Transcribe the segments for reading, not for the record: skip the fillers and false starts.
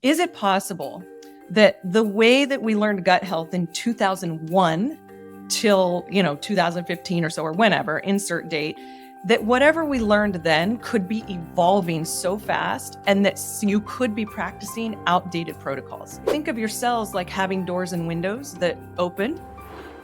Is it possible that the way that we learned gut health in 2001 till, 2015 or so, or whenever, insert date, that whatever we learned then could be evolving so fast and that you could be practicing outdated protocols? Think of your cells like having doors and windows that open.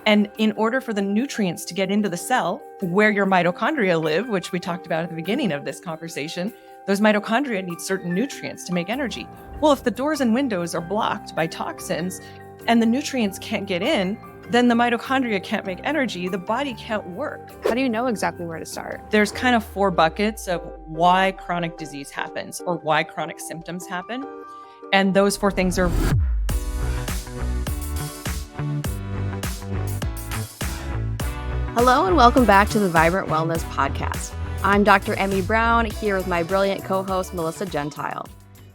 And in order for the nutrients to get into the cell where your mitochondria live, which we talked about at the beginning of this conversation, those mitochondria need certain nutrients to make energy. Well, if the doors and windows are blocked by toxins and the nutrients can't get in, then the mitochondria can't make energy, the body can't work. How do you know exactly where to start? There's kind of 4 buckets of why chronic disease happens or why chronic symptoms happen. And those 4 things are... Hello and welcome back to the Vibrant Wellness Podcast. I'm Dr. Emmie Brown, here with my brilliant co-host, Melissa Gentile.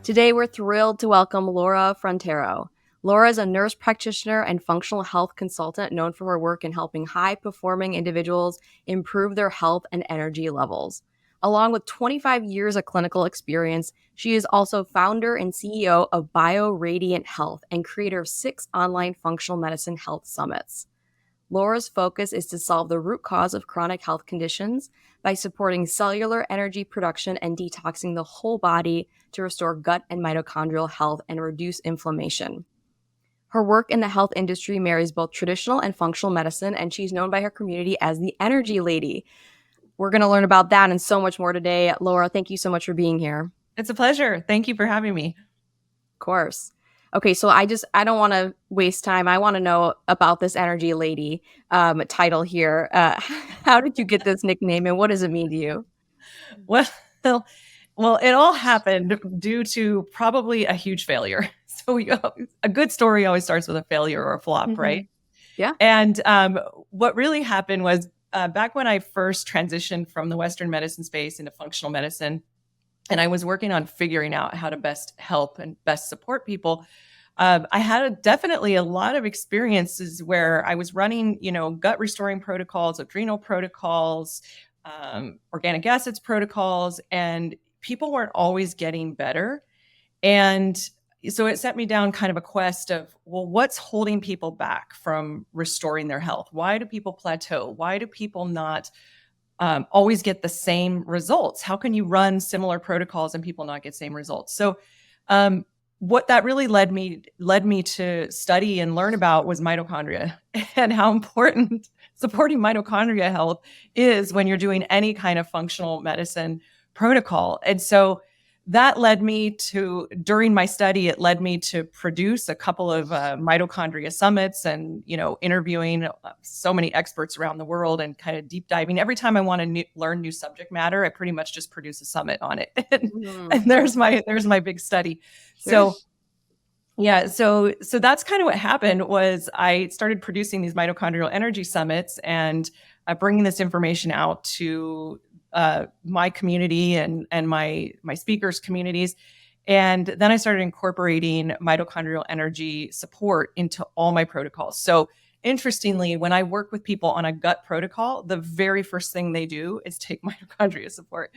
Today, we're thrilled to welcome Laura Frontero. Laura is a nurse practitioner and functional health consultant known for her work in helping high-performing individuals improve their health and energy levels. Along with 25 years of clinical experience, she is also founder and CEO of BioRadiant Health and creator of 6 online functional medicine health summits. Laura's focus is to solve the root cause of chronic health conditions by supporting cellular energy production and detoxing the whole body to restore gut and mitochondrial health and reduce inflammation. Her work in the health industry marries both traditional and functional medicine, and she's known by her community as the Energy Lady. We're going to learn about that and so much more today. Laura, thank you so much for being here. It's a pleasure. Thank you for having me. Of course. Okay, so I don't want to waste time. I want to know about this Energy Lady title here. How did you get this nickname and what does it mean to you? Well, it all happened due to probably a huge failure. So a good story always starts with a failure or a flop, right? Yeah. And what really happened was back when I first transitioned from the Western medicine space into functional medicine, and I was working on figuring out how to best help and best support people. I had definitely a lot of experiences where I was running, gut restoring protocols, adrenal protocols, organic acids protocols, and people weren't always getting better. And so it set me down kind of a quest of, well, what's holding people back from restoring their health? Why do people plateau? Why do people not always get the same results? How can you run similar protocols and people not get same results? So what that really led me to study and learn about was mitochondria and how important supporting mitochondria health is when you're doing any kind of functional medicine protocol. And so that led me to, during my study, it led me to produce a couple of mitochondria summits and, interviewing so many experts around the world and kind of deep diving. Every time I want to learn new subject matter, I pretty much just produce a summit on it. And there's my big study. Sure. So yeah, so that's kind of what happened was I started producing these mitochondrial energy summits and bringing this information out to my community and my speakers communities. And then I started incorporating mitochondrial energy support into all my protocols. So interestingly, when I work with people on a gut protocol, the very first thing they do is take mitochondria support.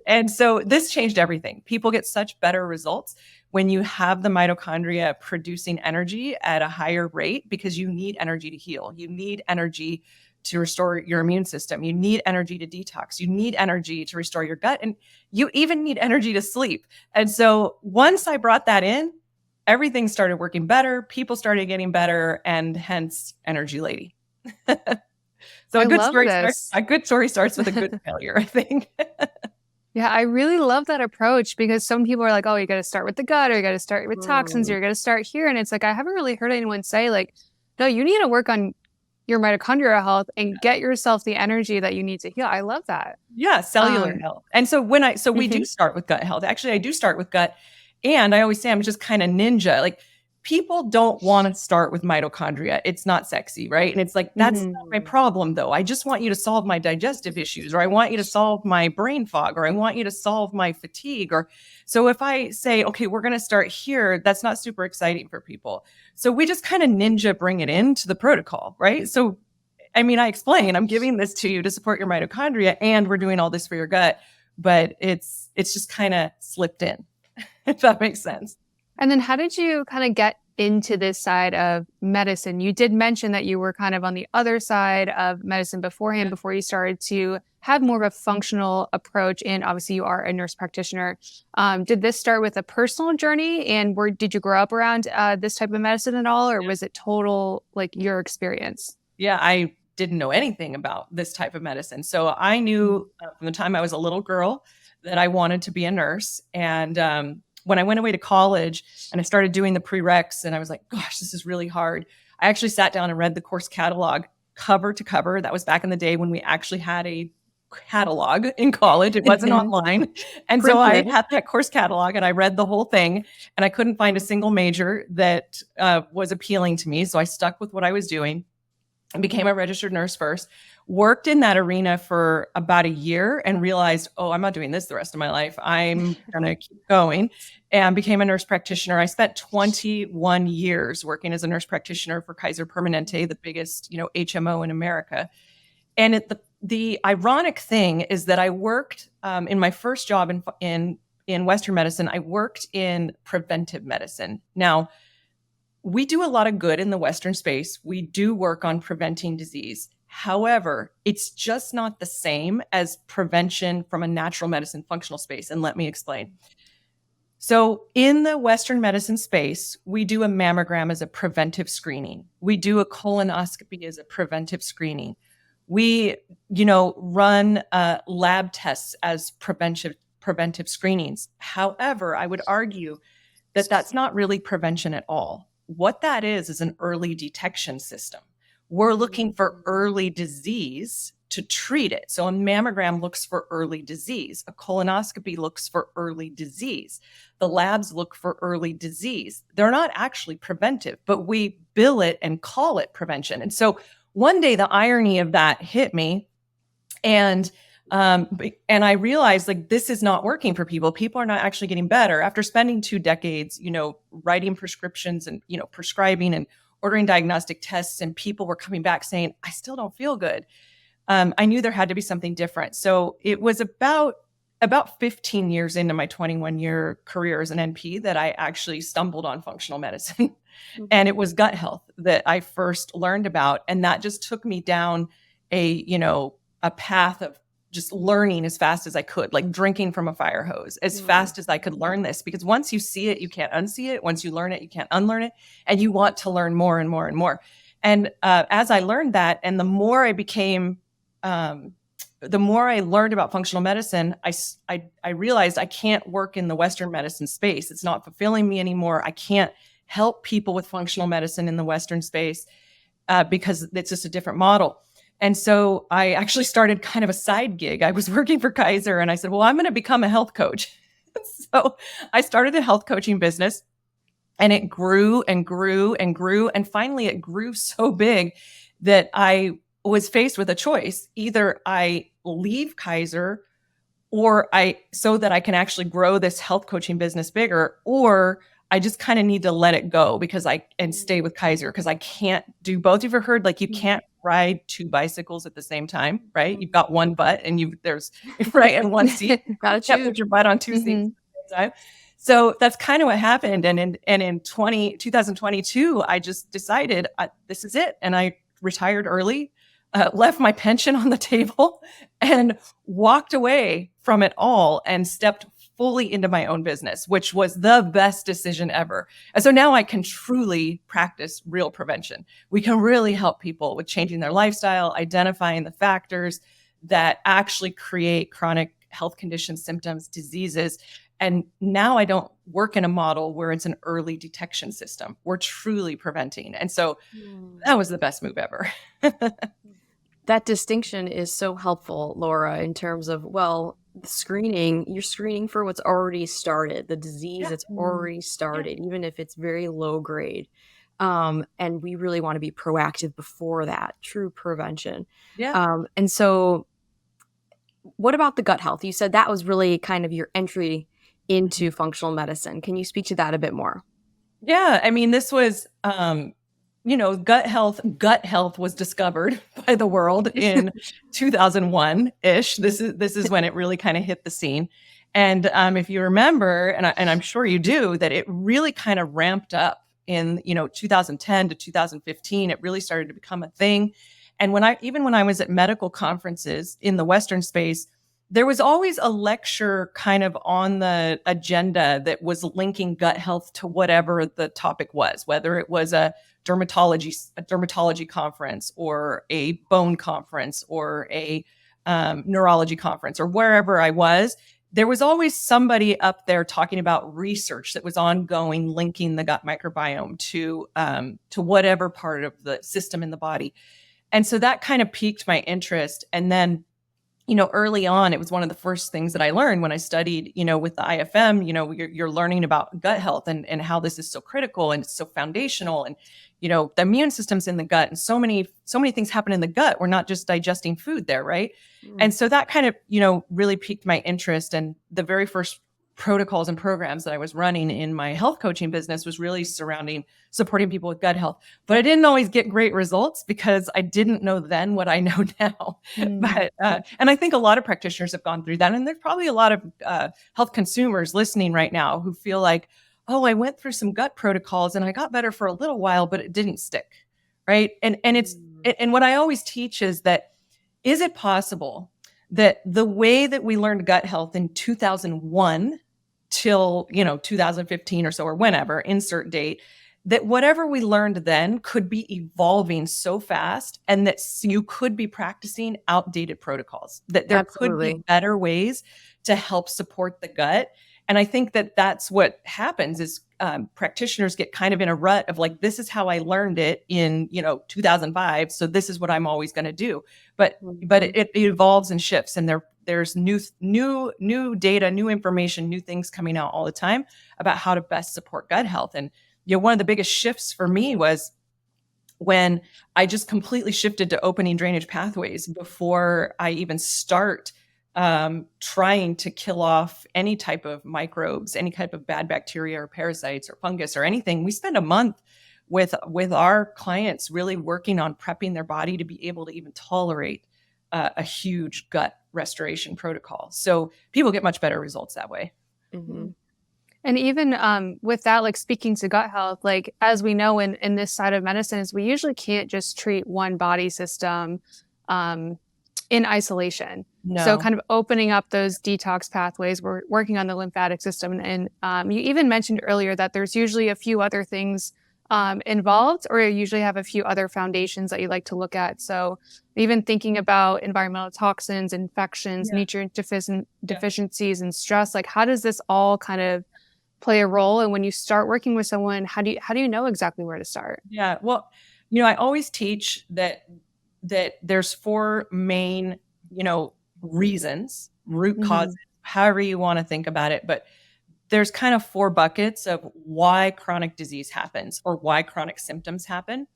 And so this changed everything. People get such better results when you have the mitochondria producing energy at a higher rate because you need energy to heal. You need energy to restore your immune system. You need energy to detox. You need energy to restore your gut. And you even need energy to sleep. And so once I brought that in, everything started working better. People started getting better, and hence Energy Lady. So a good story starts with a good failure, I think. Yeah, I really love that approach because some people are like, oh, you got to start with the gut or you got to start with toxins or you got to start here. And it's like, I haven't really heard anyone say like, no, you need to work on your mitochondrial health and get yourself the energy that you need to heal. I love that. Yeah, cellular health. And so we do start with gut health. Actually, I do start with gut. And I always say I'm just kind of ninja. Like people don't want to start with mitochondria. It's not sexy, right? And it's like, that's not my problem though. I just want you to solve my digestive issues, or I want you to solve my brain fog, or I want you to solve my fatigue. Or so if I say, okay, we're going to start here, that's not super exciting for people. So we just kind of ninja bring it into the protocol, right? So, I mean, I explain, I'm giving this to you to support your mitochondria and we're doing all this for your gut, but it's just kind of slipped in, if that makes sense. And then how did you kind of get into this side of medicine? You did mention that you were kind of on the other side of medicine beforehand, before you started to have more of a functional approach. And obviously you are a nurse practitioner. Did this start with a personal journey, and did you grow up around this type of medicine at all? Or was it total, like, your experience? Yeah, I didn't know anything about this type of medicine. So I knew from the time I was a little girl that I wanted to be a nurse. And when I went away to college and I started doing the prereqs, and I was like, gosh, this is really hard. I actually sat down and read the course catalog cover to cover. That was back in the day when we actually had a catalog in college. It wasn't online. And so I had that course catalog and I read the whole thing, and I couldn't find a single major that was appealing to me. So I stuck with what I was doing and became a registered nurse first, worked in that arena for about a year and realized, oh, I'm not doing this the rest of my life. I'm going to keep going, and became a nurse practitioner. I spent 21 years working as a nurse practitioner for Kaiser Permanente, the biggest, HMO in America. And the ironic thing is that I worked in my first job in Western medicine, I worked in preventive medicine. Now, we do a lot of good in the Western space. We do work on preventing disease. However, it's just not the same as prevention from a natural medicine functional space. And let me explain. So in the Western medicine space, we do a mammogram as a preventive screening. We do a colonoscopy as a preventive screening. We, run lab tests as preventive screenings. However, I would argue that that's not really prevention at all. What that is an early detection system. We're looking for early disease to treat it. So a mammogram looks for early disease. A colonoscopy looks for early disease. The labs look for early disease. They're not actually preventive, but we bill it and call it prevention. And so one day the irony of that hit me, and I realized, like, this is not working for people. People are not actually getting better. After spending 2 decades, writing prescriptions and, prescribing and ordering diagnostic tests, and people were coming back saying, I still don't feel good. I knew there had to be something different. So it was about 15 years into my 21-year career as an NP that I actually stumbled on functional medicine. And it was gut health that I first learned about. And that just took me down a path of just learning as fast as I could, like drinking from a fire hose, as fast as I could learn this. Because once you see it, you can't unsee it. Once you learn it, you can't unlearn it. And you want to learn more and more and more. And as I learned that, and the more I became, the more I learned about functional medicine, I realized I can't work in the Western medicine space. It's not fulfilling me anymore. I can't help people with functional medicine in the Western space because it's just a different model. And so I actually started kind of a side gig. I was working for Kaiser, and I said, well, I'm going to become a health coach. So I started a health coaching business, and it grew and grew and grew. And finally it grew so big that I was faced with a choice. Either I leave Kaiser so that I can actually grow this health coaching business bigger, or I just kind of need to let it go and stay with Kaiser, because I can't do both. You've ever heard, like, you can't ride 2 bicycles at the same time, right? You've got one butt and there's right and one seat. Gotta choose. Put your butt on 2 seats at the same time. So that's kind of what happened. And in 2022, I just decided this is it. And I retired early, left my pension on the table, and walked away from it all and stepped fully into my own business, which was the best decision ever. And so now I can truly practice real prevention. We can really help people with changing their lifestyle, identifying the factors that actually create chronic health conditions, symptoms, diseases. And now I don't work in a model where it's an early detection system. We're truly preventing. And so that was the best move ever. That distinction is so helpful, Laura, in terms of, screening, you're screening for what's already started, the disease that's already started, even if it's very low grade. And we really want to be proactive before that, true prevention. And so what about the gut health? You said that was really kind of your entry into functional medicine. Can you speak to that a bit more? Yeah. I mean, this was, gut health was discovered by the world in 2001-ish. This is when it really kind of hit the scene. And if you remember, and I'm sure you do, that it really kind of ramped up in 2010 to 2015. It really started to become a thing. And when I was at medical conferences in the Western space, there was always a lecture kind of on the agenda that was linking gut health to whatever the topic was, whether it was a dermatology conference or a bone conference or a neurology conference or wherever I was. There was always somebody up there talking about research that was ongoing, linking the gut microbiome to whatever part of the system in the body. And so that kind of piqued my interest. And then, early on, it was one of the first things that I learned when I studied, with the IFM. You're learning about gut health and how this is so critical and it's so foundational. And, the immune system's in the gut, and so many things happen in the gut. We're not just digesting food there, right? And so that kind of, really piqued my interest. And the very first protocols and programs that I was running in my health coaching business was really surrounding supporting people with gut health. But I didn't always get great results because I didn't know then what I know now. But and I think a lot of practitioners have gone through that. And there's probably a lot of health consumers listening right now who feel like, oh, I went through some gut protocols and I got better for a little while, but it didn't stick. Right. And what I always teach is that, is it possible that the way that we learned gut health in 2001 till 2015 or so, or whenever, insert date, that whatever we learned then could be evolving so fast, and that you could be practicing outdated protocols, that there could be better ways to help support the gut. And I think that that's what happens is practitioners get kind of in a rut of like, this is how I learned it in 2005, so this is what I'm always going to do. But it evolves and shifts, and there's new data, new information, new things coming out all the time about how to best support gut health. And one of the biggest shifts for me was when I just completely shifted to opening drainage pathways before I even start trying to kill off any type of microbes, any type of bad bacteria or parasites or fungus or anything. We spend a month with our clients really working on prepping their body to be able to even tolerate a huge gut restoration protocol. So people get much better results that way. Mm-hmm. And even with that, like speaking to gut health, like as we know in this side of medicine is we usually can't just treat one body system in isolation. No. So kind of opening up those detox pathways, we're working on the lymphatic system. And you even mentioned earlier that there's usually a few other things involved, or you usually have a few other foundations that you like to look at. So even thinking about environmental toxins, infections, nutrient deficiencies, and stress, like how does this all kind of play a role? And when you start working with someone, how do you know exactly where to start? Yeah, well, I always teach that there's four main, reasons, root causes, however you want to think about it. But there's kind of four buckets of why chronic disease happens or why chronic symptoms happen.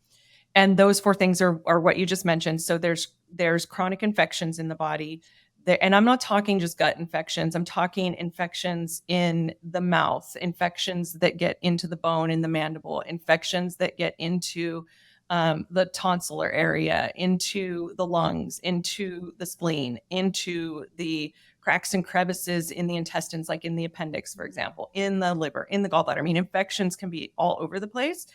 And those four things are what you just mentioned. So there's chronic infections in the body. And I'm not talking just gut infections. I'm talking infections in the mouth, infections that get into the bone in the mandible, infections that get into the tonsillar area, into the lungs, into the spleen, into the cracks and crevices in the intestines, like in the appendix, for example, in the liver, in the gallbladder. I mean, infections can be all over the place.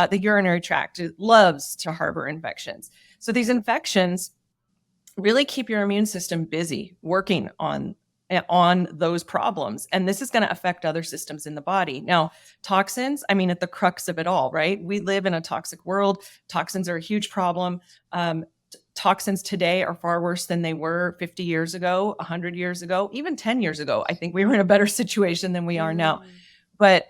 The urinary tract loves to harbor infections. So these infections really keep your immune system busy working on those problems. And this is going to affect other systems in the body. Now, toxins, I mean, at the crux of it all, right? We live in a toxic world. Toxins are a huge problem. Toxins today are far worse than they were 50 years ago, 100 years ago, even 10 years ago. I think we were in a better situation than we are now. But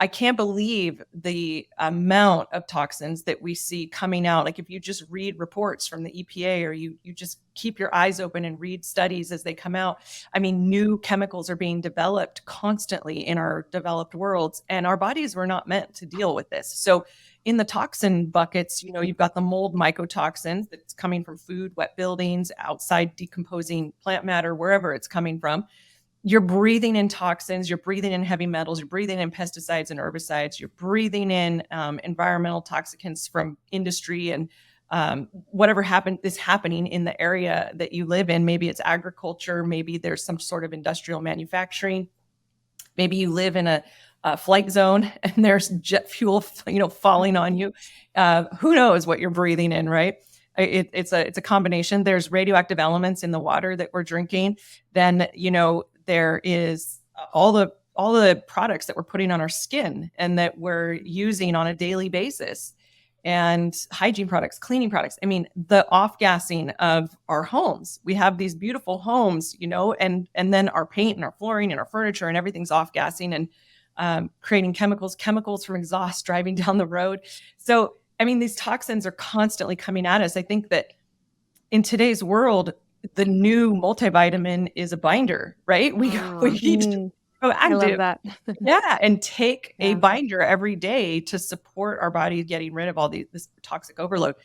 I can't believe the amount of toxins that we see coming out. Like if you just read reports from the EPA, or you just keep your eyes open and read studies as they come out. I mean, new chemicals are being developed constantly in our developed worlds, and our bodies were not meant to deal with this. So in the toxin buckets, you've got the mold mycotoxins that's coming from food, wet buildings, outside decomposing plant matter, wherever it's coming from. You're breathing in toxins, you're breathing in heavy metals, you're breathing in pesticides and herbicides, you're breathing in environmental toxicants from industry and whatever is happening in the area that you live in. Maybe it's agriculture, maybe there's some sort of industrial manufacturing. Maybe you live in a flight zone and there's jet fuel, falling on you. Who knows what you're breathing in, right? It's a combination. There's radioactive elements in the water that we're drinking. Then, there is all the products that we're putting on our skin and that we're using on a daily basis, and hygiene products, cleaning products. I mean, the off-gassing of our homes. We have these beautiful homes, and then our paint and our flooring and our furniture and everything's off-gassing and creating chemicals from exhaust driving down the road. So, I mean, these toxins are constantly coming at us. I think that in today's world, the new multivitamin is a binder, right? We need to go active. I love that. Yeah, and take a binder every day to support our body getting rid of all this toxic overload.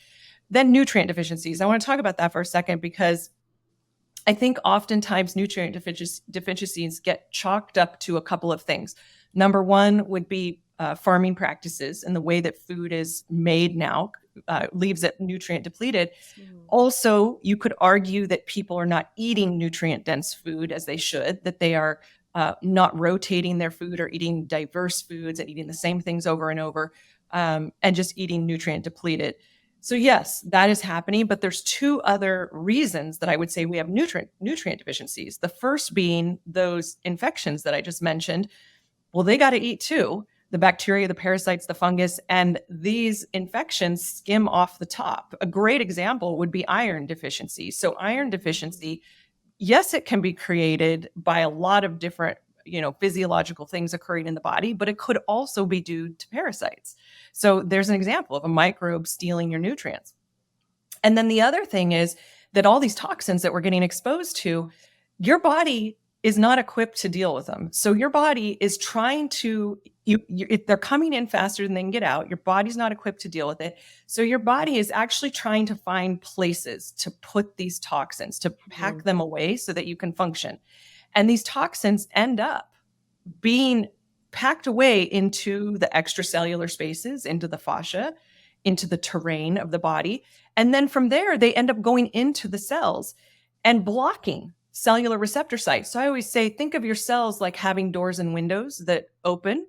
Then nutrient deficiencies. I want to talk about that for a second, because I think oftentimes nutrient deficiencies get chalked up to a couple of things. Number one would be farming practices, and the way that food is made now leaves it nutrient depleted. Also, you could argue that people are not eating nutrient dense food as they should, that they are not rotating their food or eating diverse foods and eating the same things over and over, and just eating nutrient depleted. So yes, that is happening, but there's two other reasons that I would say we have nutrient deficiencies. The first being those infections that I just mentioned. Well, they got to eat too. The bacteria, the parasites, the fungus, and these infections skim off the top. A great example would be iron deficiency. So iron deficiency, yes, it can be created by a lot of different, physiological things occurring in the body, but it could also be due to parasites. So there's an example of a microbe stealing your nutrients. And then the other thing is that all these toxins that we're getting exposed to, your body is not equipped to deal with them. So your body is trying to, they're coming in faster than they can get out. Your body's not equipped to deal with it. So your body is actually trying to find places to put these toxins, to pack them away so that you can function. And these toxins end up being packed away into the extracellular spaces, into the fascia, into the terrain of the body. And then from there, they end up going into the cells and blocking cellular receptor sites. So I always say, think of your cells like having doors and windows that open.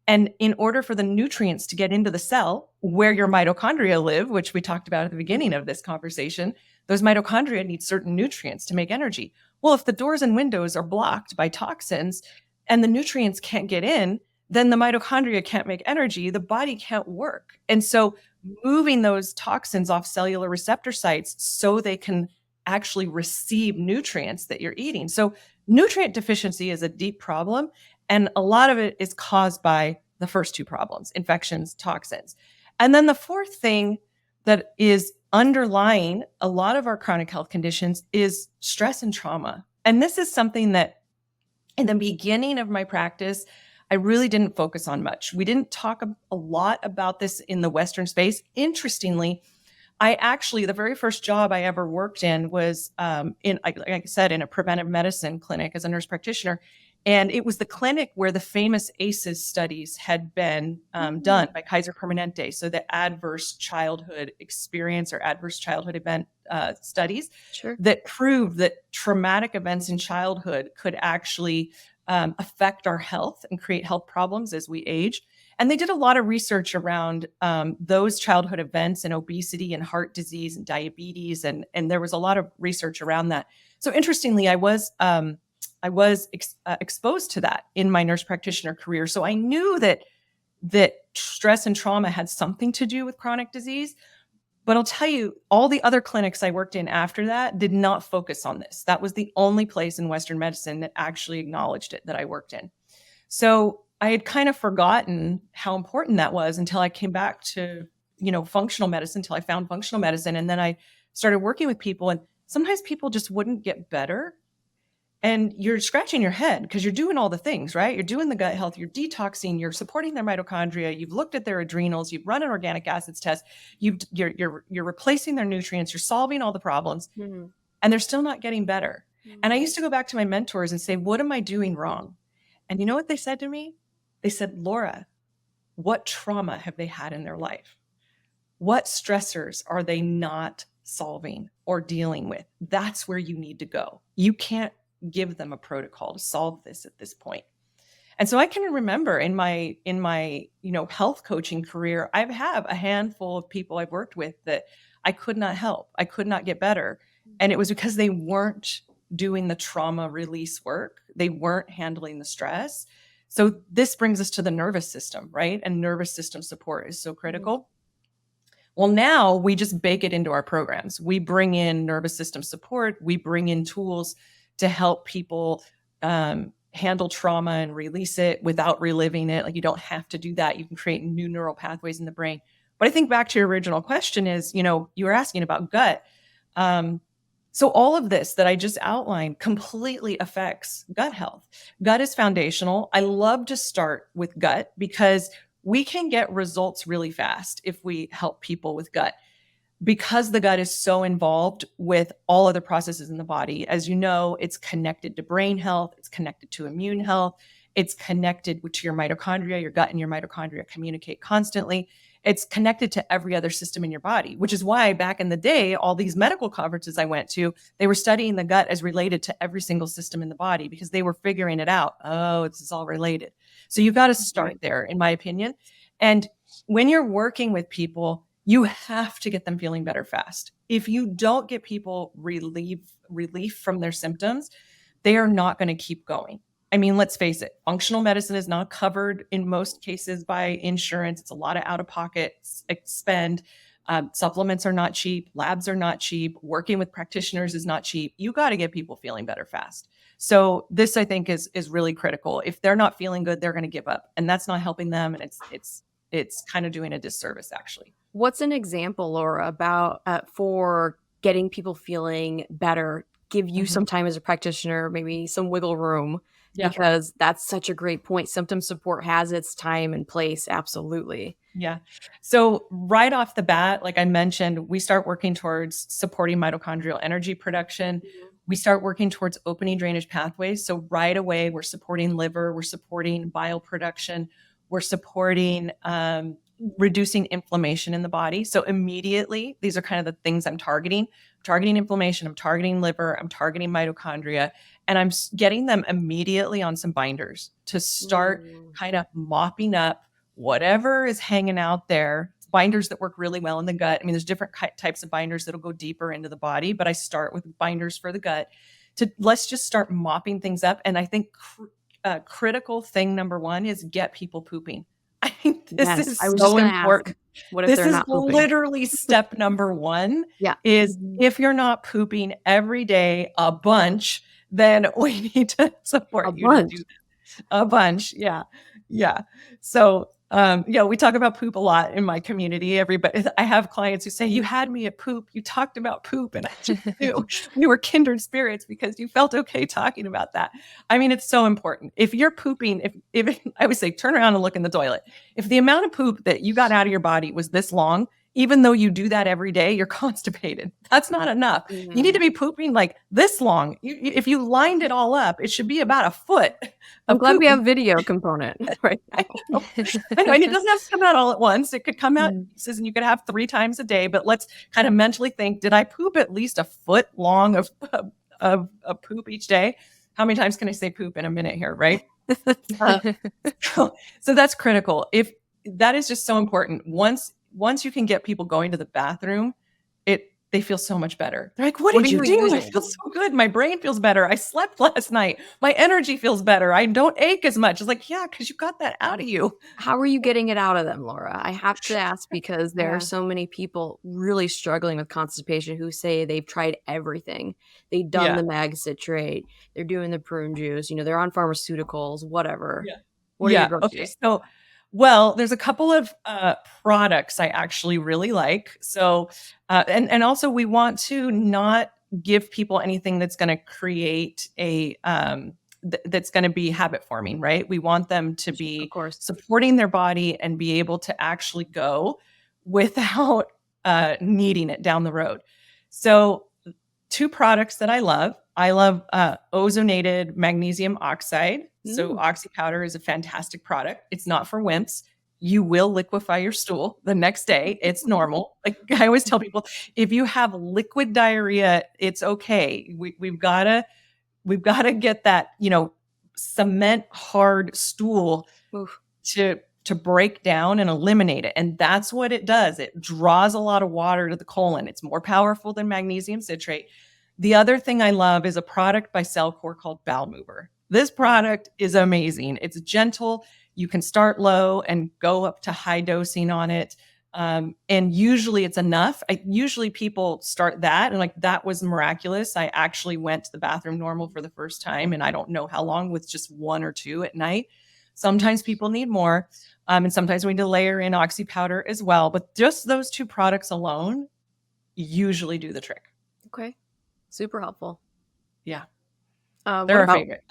And in order for the nutrients to get into the cell where your mitochondria live, which we talked about at the beginning of this conversation, those mitochondria need certain nutrients to make energy. Well, if the doors and windows are blocked by toxins and the nutrients can't get in, then the mitochondria can't make energy, the body can't work. And so moving those toxins off cellular receptor sites so they can actually receive nutrients that you're eating. So nutrient deficiency is a deep problem. And a lot of it is caused by the first two problems, infections, toxins. And then the fourth thing that is underlying a lot of our chronic health conditions is stress and trauma. And this is something that in the beginning of my practice, I really didn't focus on much. We didn't talk a lot about this in the Western space. Interestingly, the very first job I ever worked in was like I said, in a preventive medicine clinic as a nurse practitioner. And it was the clinic where the famous ACEs studies had been done by Kaiser Permanente. So the adverse childhood experience or adverse childhood event studies that proved that traumatic events in childhood could actually affect our health and create health problems as we age. And they did a lot of research around those childhood events and obesity and heart disease and diabetes. And there was a lot of research around that. So interestingly, I was exposed to that in my nurse practitioner career. So I knew that stress and trauma had something to do with chronic disease. But I'll tell you, all the other clinics I worked in after that did not focus on this. That was the only place in Western medicine that actually acknowledged it that I worked in. So I had kind of forgotten how important that was until I came back to, functional medicine, until I found functional medicine. And then I started working with people, and sometimes people just wouldn't get better. And you're scratching your head because you're doing all the things, right? You're doing the gut health, you're detoxing, you're supporting their mitochondria, you've looked at their adrenals, you've run an organic acids test, you're replacing their nutrients, you're solving all the problems, and they're still not getting better. And I used to go back to my mentors and say, what am I doing wrong? And you know what they said to me? They said, Laura, what trauma have they had in their life? What stressors are they not solving or dealing with? That's where you need to go. You can't give them a protocol to solve this at this point. And so I can remember in my health coaching career, I've had a handful of people I've worked with that I could not help. I could not get better. And it was because they weren't doing the trauma release work. They weren't handling the stress. So this brings us to the nervous system, right? And nervous system support is so critical. Well, now we just bake it into our programs. We bring in nervous system support. We bring in tools to help people handle trauma and release it without reliving it. Like, you don't have to do that. You can create new neural pathways in the brain. But I think back to your original question is, you were asking about gut. So all of this that I just outlined completely affects gut health. Gut is foundational. I love to start with gut because we can get results really fast if we help people with gut, because the gut is so involved with all other processes in the body. As you know, it's connected to brain health. It's connected to immune health. It's connected to your mitochondria. Your gut and your mitochondria communicate constantly. It's connected to every other system in your body, which is why back in the day, all these medical conferences I went to, they were studying the gut as related to every single system in the body because they were figuring it out. Oh, it's all related. So you've got to start there, in my opinion. And when you're working with people, you have to get them feeling better fast. If you don't get people relief from their symptoms, they are not going to keep going. I mean, let's face it, functional medicine is not covered in most cases by insurance. It's a lot of out-of-pocket spend. Supplements are not cheap. Labs are not cheap. Working with practitioners is not cheap. You got to get people feeling better fast. So this, I think, is really critical. If they're not feeling good, they're going to give up, and that's not helping them. And it's kind of doing a disservice, actually. What's an example, Laura, about for getting people feeling better? Give you some time as a practitioner, maybe some wiggle room. Yeah. Because that's such a great point. Symptom support has its time and place. Absolutely. Yeah. So right off the bat, like I mentioned, we start working towards supporting mitochondrial energy production. We start working towards opening drainage pathways. So right away, we're supporting liver, we're supporting bile production, we're supporting reducing inflammation in the body. So immediately, these are kind of the things I'm targeting. I'm targeting inflammation, I'm targeting liver, I'm targeting mitochondria, and I'm getting them immediately on some binders to start kind of mopping up whatever is hanging out there. Binders that work really well in the gut. I mean, there's different types of binders that'll go deeper into the body, but I start with binders for the gut let's just start mopping things up. And I think critical thing number one is get people pooping. I mean, this is so important. What if they're not pooping? This is literally step number one. Is if you're not pooping every day a bunch, then we need to support you to do that. A bunch. Yeah. So, we talk about poop a lot in my community. I have clients who say, you had me at poop. You talked about poop. And I just knew we were kindred spirits because you felt okay talking about that. I mean, it's so important. If you're pooping, if I would say, turn around and look in the toilet. If the amount of poop that you got out of your body was this long, even though you do that every day, you're constipated. That's not enough. Mm-hmm. You need to be pooping like this long. If you lined it all up, it should be about a foot. I'm glad we have video component right now. I know, and it doesn't have to come out all at once. It could come out in pieces, and you could have 3 times a day. But let's kind of mentally think: did I poop at least a foot long of poop each day? How many times can I say poop in a minute here? Right. So that's critical. If that is just so important. Once you can get people going to the bathroom, they feel so much better. They're like, what did you do? I feel so good. My brain feels better. I slept last night. My energy feels better. I don't ache as much. It's like, yeah, because you got that out of you. How are you getting it out of them, Laura? I have to ask because there are so many people really struggling with constipation who say they've tried everything. They've done the mag citrate. They're doing the prune juice. They're on pharmaceuticals, whatever. Yeah. What are your go-tos? Okay. So, well, there's a couple of products I actually really like. So, and also we want to not give people anything that's going to create that's going to be habit forming, right? We want them to be, of course, supporting their body and be able to actually go without needing it down the road. So 2 products that I love ozonated magnesium oxide. So oxy powder is a fantastic product. It's not for wimps. you will liquefy your stool the next day. It's normal. Like I always tell people, if you have liquid diarrhea, it's okay. We've got to get that, cement hard stool Oof. to break down and eliminate it. And that's what it does. It draws a lot of water to the colon. It's more powerful than magnesium citrate. The other thing I love is a product by Cellular called Bowel Mover. This product is amazing. It's gentle. You can start low and go up to high dosing on it. And usually it's enough. Usually people start that and like, that was miraculous. I actually went to the bathroom normal for the first time, and I don't know how long, with just 1 or 2 at night. Sometimes people need more. And sometimes we need to layer in oxy powder as well. But just those 2 products alone usually do the trick. Okay. Super helpful. Yeah. They're our favorite.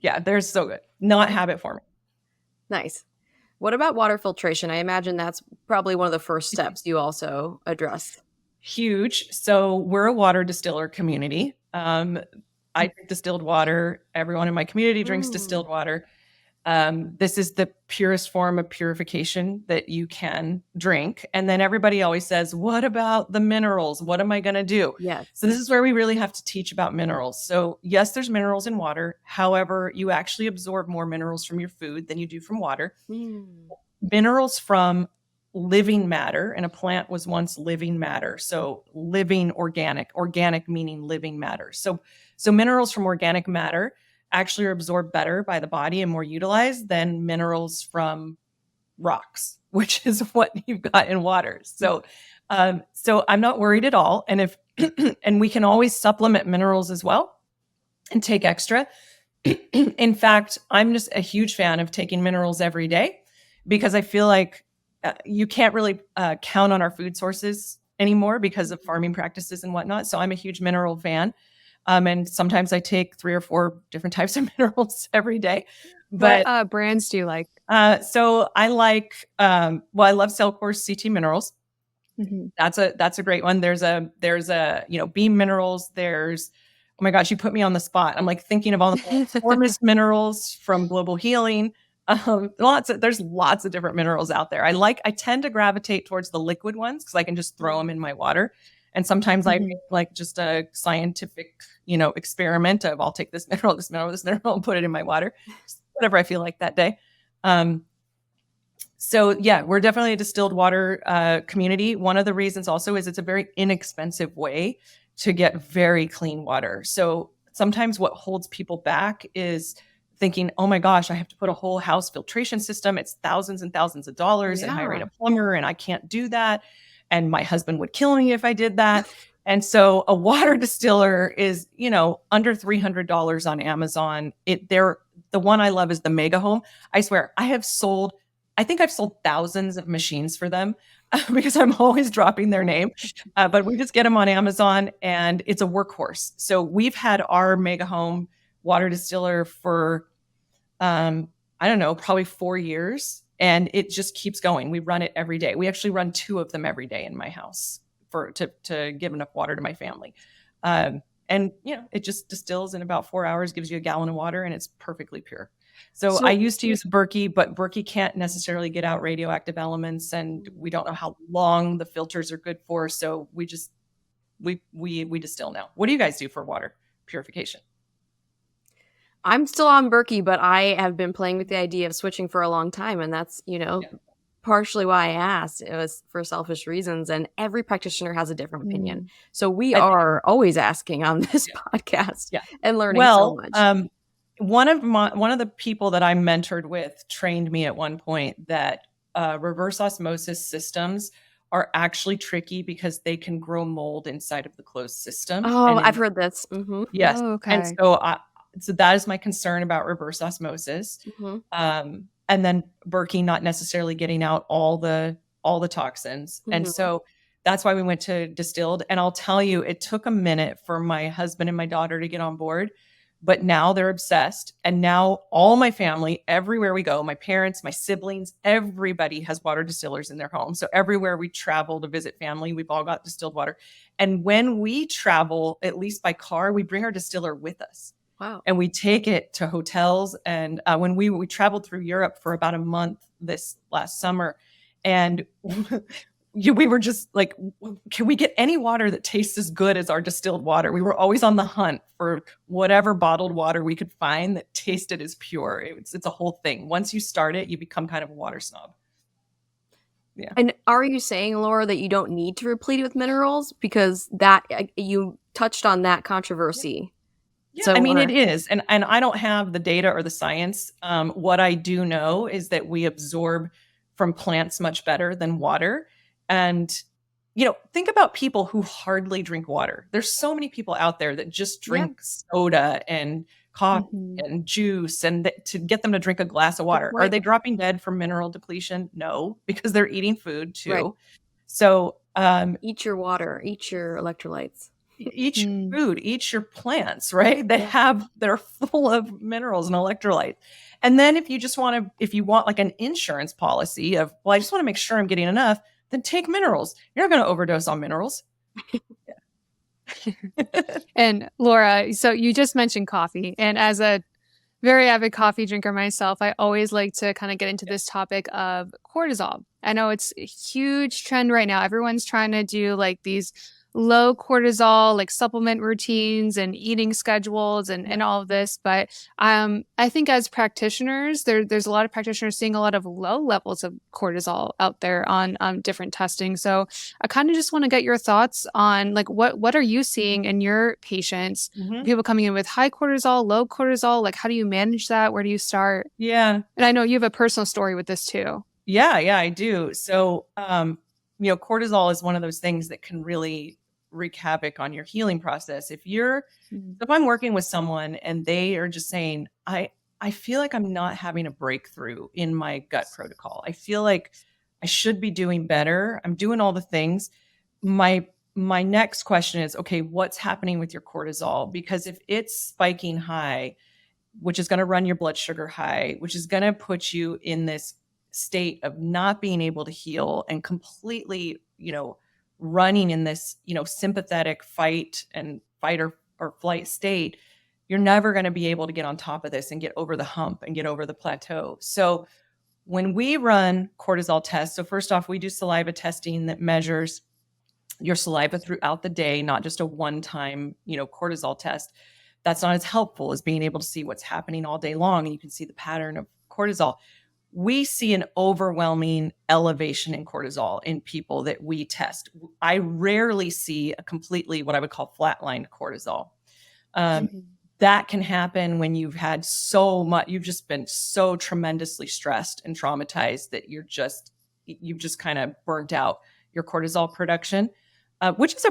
Yeah, they're so good. Not habit forming. Nice. What about water filtration? I imagine that's probably one of the first steps you also address. Huge. So we're a water distiller community. I drink distilled water. Everyone in my community drinks distilled water. This is the purest form of purification that you can drink. And then everybody always says, what about the minerals? What am I going to do? Yes. So this is where we really have to teach about minerals. So yes, there's minerals in water. However, you actually absorb more minerals from your food than you do from water. Minerals from living matter, and a plant was once living matter. So living organic meaning living matter. So minerals from organic matter actually are absorbed better by the body and more utilized than minerals from rocks, which is what you've got in water. So I'm not worried at all. And and we can always supplement minerals as well and take extra. In fact, I'm just a huge fan of taking minerals every day, because I feel like you can't really count on our food sources anymore because of farming practices and whatnot. So I'm a huge mineral fan. And sometimes I take 3 or 4 different types of minerals every day. But what brands do you like? So I like, I love Cellular's CT Minerals. Mm-hmm. That's a great one. There's a Beam Minerals. There's, oh my gosh, you put me on the spot. I'm like thinking of all the Formis Minerals from Global Healing. There's lots of different minerals out there. I tend to gravitate towards the liquid ones because I can just throw them in my water. And sometimes I make like just a scientific, experiment of I'll take this mineral, and put it in my water, just whatever I feel like that day. So yeah, we're definitely a distilled water community. One of the reasons also is it's a very inexpensive way to get very clean water. So sometimes what holds people back is thinking, oh my gosh, I have to put a whole house filtration system. It's thousands and thousands of dollars and hire a plumber, and I can't do that. And my husband would kill me if I did that. And so a water distiller is, under $300 on Amazon. The one I love is the Mega Home. I swear, I think I've sold thousands of machines for them because I'm always dropping their name. But we just get them on Amazon, and it's a workhorse. So we've had our Mega Home water distiller for, I don't know, probably 4 years. And it just keeps going. We run it every day. We actually run 2 of them every day in my house to give enough water to my family. And it just distills in about 4 hours, gives you a gallon of water, and it's perfectly pure. So I used to use Berkey, but Berkey can't necessarily get out radioactive elements, and we don't know how long the filters are good for. So we distill now. What do you guys do for water purification? I'm still on Berkey, but I have been playing with the idea of switching for a long time. And that's, partially why I asked. It was for selfish reasons. And every practitioner has a different opinion. So we are always asking on this podcast and learning so much. One of the people that I mentored with trained me at one point that reverse osmosis systems are actually tricky because they can grow mold inside of the closed system. Oh, I've heard this. Mm-hmm. Yes. Oh, okay. And so that is my concern about reverse osmosis. And then Berkey not necessarily getting out all the toxins. And so that's why we went to distilled. And I'll tell you, it took a minute for my husband and my daughter to get on board, but now they're obsessed. And now all my family, everywhere we go, my parents, my siblings, everybody has water distillers in their home. So everywhere we travel to visit family, we've all got distilled water. And when we travel, at least by car, we bring our distiller with us. Wow. and we take it to hotels. And when we traveled through Europe for about a month this last summer, and we were just like, can we get any water that tastes as good as our distilled water? We were always on the hunt for whatever bottled water we could find that tasted as pure. It's a whole thing. Once you start it, you become kind of a water snob. Yeah. And are you saying, Laura, that you don't need to replete it with minerals? Because that you touched on that controversy. Yeah, So I mean, it is. And I don't have the data or the science. What I do know is that we absorb from plants much better than water. And, think about people who hardly drink water. There's so many people out there that just drink soda and coffee and juice, and to get them to drink a glass of water. Are they dropping dead from mineral depletion? No, because they're eating food too. Right. So eat your water, eat your electrolytes. Eat your food, eat your plants, right? They're full of minerals and electrolytes. And then if you want like an insurance policy of, well, I just want to make sure I'm getting enough, then take minerals. You're not going to overdose on minerals. And Laura, so you just mentioned coffee, and as a very avid coffee drinker myself, I always like to kind of get into this topic of cortisol. I know it's a huge trend right now. Everyone's trying to do like these low cortisol, like supplement routines and eating schedules and all of this. But I think as practitioners, there's a lot of practitioners seeing a lot of low levels of cortisol out there on different testing. So I kind of just want to get your thoughts on like, what are you seeing in your patients? People coming in with high cortisol, low cortisol, like how do you manage that? Where do you start? Yeah. And I know you have a personal story with this too. Yeah, I do. So, cortisol is one of those things that can really wreak havoc on your healing process. If I'm working with someone and they are just saying, I feel like I'm not having a breakthrough in my gut protocol. I feel like I should be doing better. I'm doing all the things. My next question is, okay, what's happening with your cortisol? Because if it's spiking high, which is going to run your blood sugar high, which is going to put you in this state of not being able to heal and completely, running in this, sympathetic fight or flight state, you're never going to be able to get on top of this and get over the hump and get over the plateau. So when we run cortisol tests, so first off, we do saliva testing that measures your saliva throughout the day, not just a one-time, cortisol test. That's not as helpful as being able to see what's happening all day long, and you can see the pattern of cortisol. We see an overwhelming elevation in cortisol in people that we test. I rarely see a completely what I would call flatlined cortisol. That can happen when you've just been so tremendously stressed and traumatized that you've just kind of burnt out your cortisol production, which is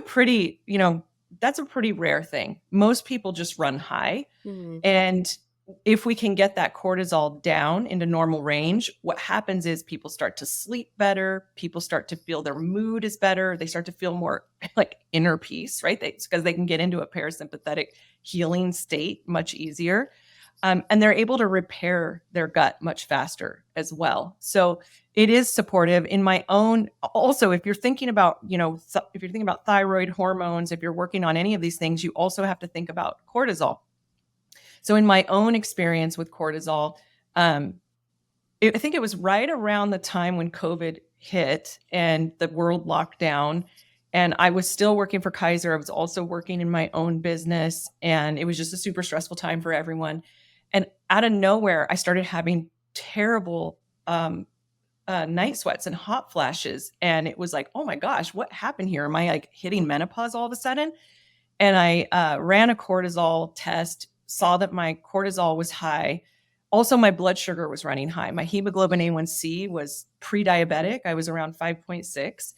that's a pretty rare thing. Most people just run high. And if we can get that cortisol down into normal range, what happens is people start to sleep better. People start to feel their mood is better. They start to feel more like inner peace, right? Because they can get into a parasympathetic healing state much easier. And they're able to repair their gut much faster as well. So it is supportive in my own. Also, if you're thinking about, thyroid hormones, if you're working on any of these things, you also have to think about cortisol. So in my own experience with cortisol, I think it was right around the time when COVID hit and the world locked down, and I was still working for Kaiser. I was also working in my own business, and it was just a super stressful time for everyone. And out of nowhere, I started having terrible night sweats and hot flashes. And it was like, oh my gosh, what happened here? Am I like hitting menopause all of a sudden? And I ran a cortisol test, saw that my cortisol was high. Also, my blood sugar was running high. My hemoglobin A1C was pre-diabetic. I was around 5.6.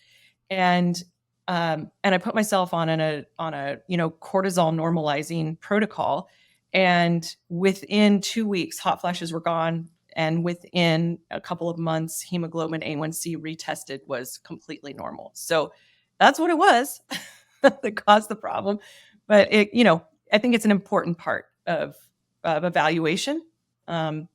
And I put myself on a cortisol normalizing protocol. And within 2 weeks, hot flashes were gone. And within a couple of months, hemoglobin A1C retested was completely normal. So that's what it was that caused the problem. But I think it's an important part of evaluation. I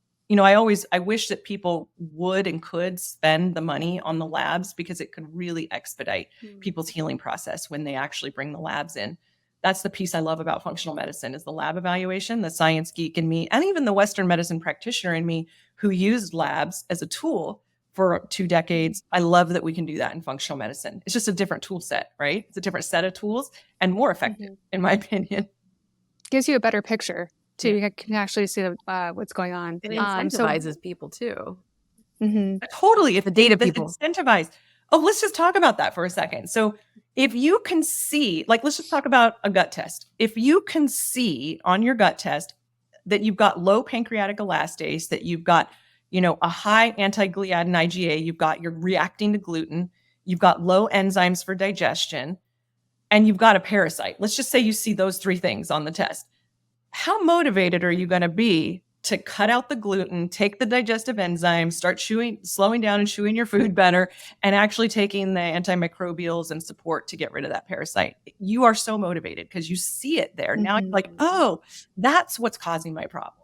wish that people would and could spend the money on the labs because it could really expedite people's healing process when they actually bring the labs in. that's the piece I love about functional medicine is the lab evaluation, the science geek in me, and even the Western medicine practitioner in me who used labs as a tool for 2 decades. I love that we can do that in functional medicine. It's just a different tool set, right? It's a different set of tools and more effective, in my opinion. Gives you a better picture too. You can actually see what's going on. It incentivizes people too. Totally. If the data people incentivize. Oh, let's just talk about that for a second. So if you can see, like, let's just talk about a gut test. If you can see on your gut test that you've got low pancreatic elastase, that you've got, a high anti-gliadin IgA, you're reacting to gluten, you've got low enzymes for digestion, and you've got a parasite. Let's just say you see those 3 things on the test. How motivated are you going to be to cut out the gluten, take the digestive enzymes, start slowing down and chewing your food better, and actually taking the antimicrobials and support to get rid of that parasite? You are so motivated because you see it there. Now you're like, oh, that's what's causing my problem.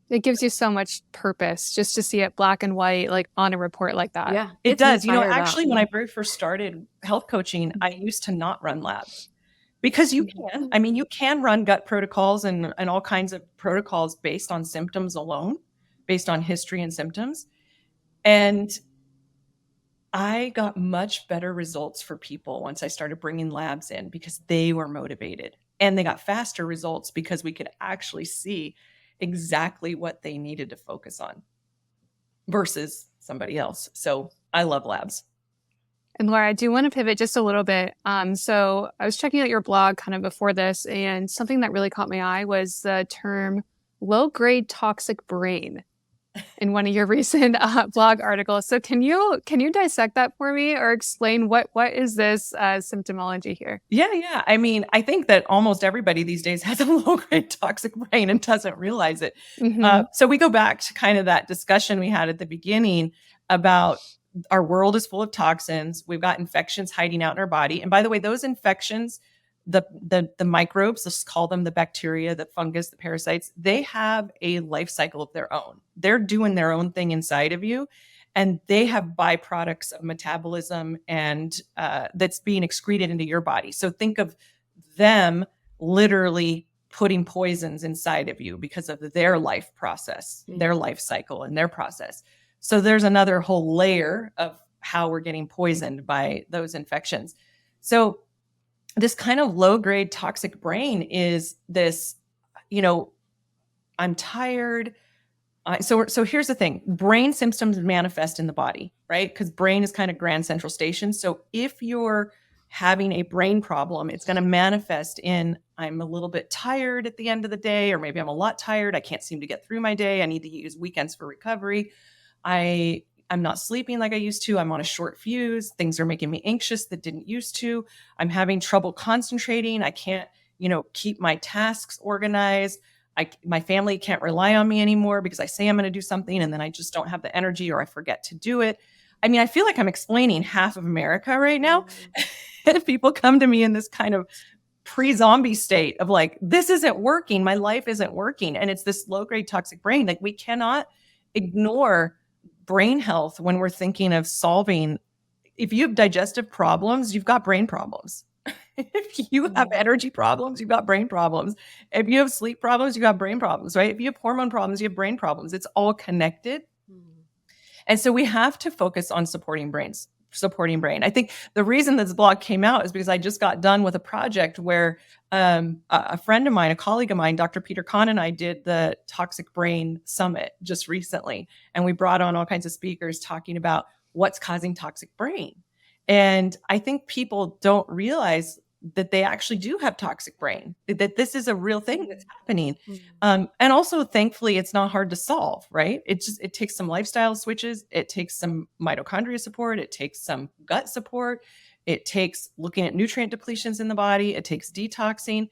It gives you so much purpose just to see it black and white, like on a report like that. Yeah, it does. Actually, when I very first started health coaching, I used to not run labs. Because you can run gut protocols and all kinds of protocols based on symptoms alone, based on history and symptoms. And I got much better results for people once I started bringing labs in because they were motivated, and they got faster results because we could actually see exactly what they needed to focus on versus somebody else. So I love labs. And Laura, I do want to pivot just a little bit. So I was checking out your blog kind of before this, and something that really caught my eye was the term low-grade toxic brain in one of your recent blog articles. So can you dissect that for me or explain what is this symptomology here? Yeah. I mean, I think that almost everybody these days has a low-grade toxic brain and doesn't realize it. So we go back to kind of that discussion we had at the beginning about our world is full of toxins. We've got infections hiding out in our body. And by the way, those infections, the microbes, let's call them the bacteria, the fungus, the parasites, they have a life cycle of their own. They're doing their own thing inside of you. And they have byproducts of metabolism and that's being excreted into your body. So think of them literally putting poisons inside of you because of their life process, their life cycle and their process. So there's another whole layer of how we're getting poisoned by those infections. So this kind of low-grade toxic brain is this, I'm tired. So here's the thing. Brain symptoms manifest in the body, right? Because brain is kind of grand central station. So if you're having a brain problem, it's going to manifest in, I'm a little bit tired at the end of the day, or maybe I'm a lot tired. I can't seem to get through my day. I need to use weekends for recovery. I'm not sleeping like I used to. I'm on a short fuse. Things are making me anxious that didn't used to. I'm having trouble concentrating. I can't, keep my tasks organized. My family can't rely on me anymore because I say I'm going to do something and then I just don't have the energy or I forget to do it. I mean, I feel like I'm explaining half of America right now. And people come to me in this kind of pre-zombie state of like, this isn't working. My life isn't working. And it's this low-grade toxic brain. Like, we cannot ignore brain health when we're thinking of solving. If you have digestive problems, you've got brain problems. If you have energy problems, you've got brain problems. If you have sleep problems, you got brain problems, right? If you have hormone problems, you have brain problems. It's all connected. And so we have to focus on supporting brain. I think the reason this blog came out is because I just got done with a project where a friend of mine, a colleague of mine, Dr. Peter Kahn, and I did the Toxic Brain Summit just recently. And we brought on all kinds of speakers talking about what's causing toxic brain. And I think people don't realize that they actually do have toxic brain, that this is a real thing that's happening. And also, thankfully, it's not hard to solve, right? It takes some lifestyle switches. It takes some mitochondrial support. It takes some gut support. It takes looking at nutrient depletions in the body. It takes detoxing.